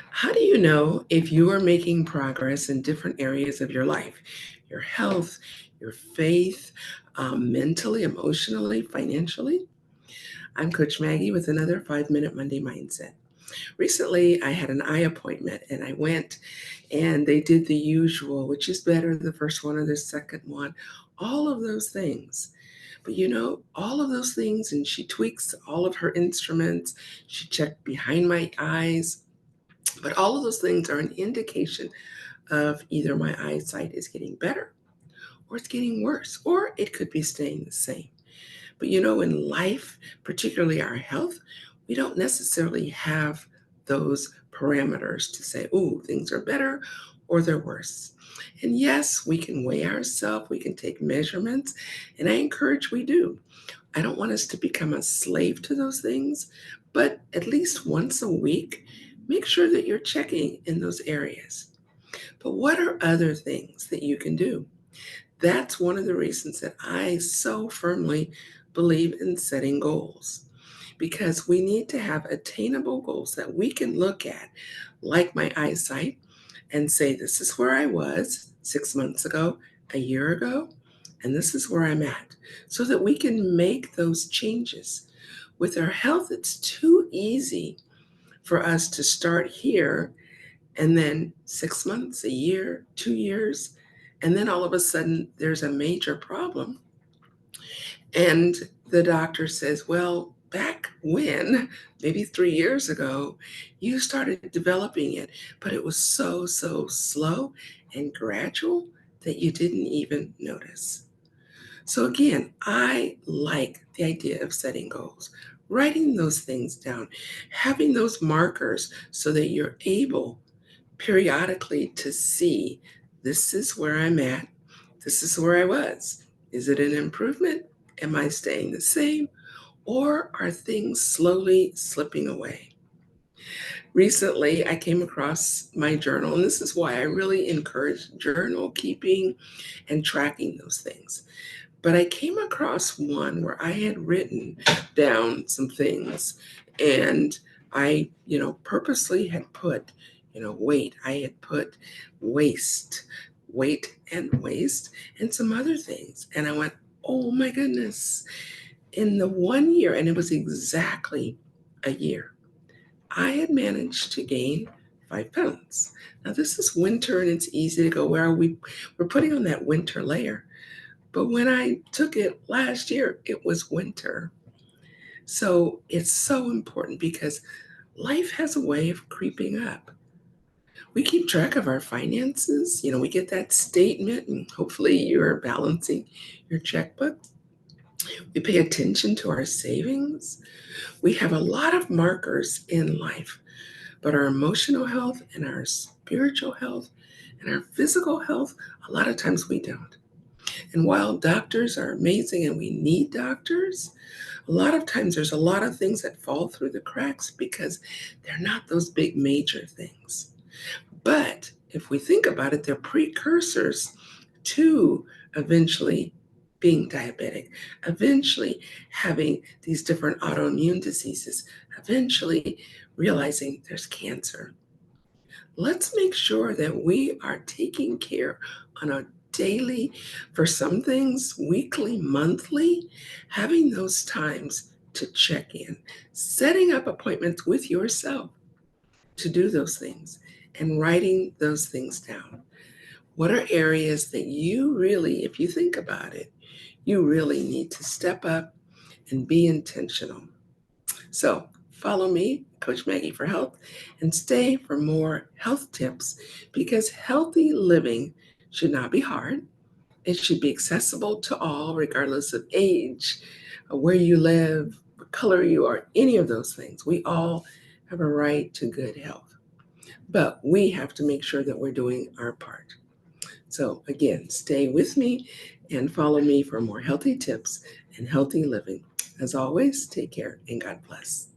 How do you know if you are making progress in different areas of your life? Your health, your faith, mentally, emotionally, financially? I'm Coach Maggie with another 5 Minute Monday Mindset. Recently, I had an eye appointment and I went and they did the usual, which is better, the first one or the second one, all of those things. But all of those things, and she tweaks all of her instruments. She checked behind my eyes, but all of those things are an indication of either my eyesight is getting better or it's getting worse, or it could be staying the same. But in life, particularly our health, we don't necessarily have those parameters to say, oh, things are better or they're worse. And yes, we can weigh ourselves, we can take measurements, and I encourage we do. I don't want us to become a slave to those things, but at least once a week, make sure that you're checking in those areas. But what are other things that you can do? That's one of the reasons that I so firmly believe in setting goals, because we need to have attainable goals that we can look at, like my eyesight, and say, this is where I was 6 months ago, a year ago, and this is where I'm at, so that we can make those changes. With our health, it's too easy for us to start here and then 6 months, a year, 2 years, and then all of a sudden there's a major problem. And the doctor says, well, back when, maybe 3 years ago, you started developing it, but it was so, so slow and gradual that you didn't even notice. So, again, I like the idea of setting goals, writing those things down, having those markers so that you're able periodically to see, this is where I'm at, this is where I was. Is it an improvement? Am I staying the same? Or are things slowly slipping away? Recently, I came across my journal, and this is why I really encourage journal keeping and tracking those things. But I came across one where I had written down some things, and I, purposely had put, weight. I had put waste, weight and waste, and some other things. And I went, oh my goodness. In the 1 year, and it was exactly a year, I had managed to gain 5 pounds. Now, this is winter, and it's easy to go, where are we? We're putting on that winter layer. But when I took it last year, it was winter. So it's so important because life has a way of creeping up. We keep track of our finances. We get that statement, and hopefully you're balancing your checkbook. We pay attention to our savings. We have a lot of markers in life, but our emotional health and our spiritual health and our physical health, a lot of times we don't. And while doctors are amazing and we need doctors, a lot of times there's a lot of things that fall through the cracks because they're not those big major things. But if we think about it, they're precursors to eventually being diabetic, eventually having these different autoimmune diseases, eventually realizing there's cancer. Let's make sure that we are taking care on a daily, for some things, weekly, monthly, having those times to check in, setting up appointments with yourself to do those things, and writing those things down. What are areas that you really, if you think about it, you really need to step up and be intentional? So follow me, Coach Maggie for Health, and stay for more health tips, because healthy living should not be hard. It should be accessible to all, regardless of age, where you live, what color you are, any of those things. We all have a right to good health, but we have to make sure that we're doing our part. So again, stay with me and follow me for more healthy tips and healthy living. As always, take care and God bless.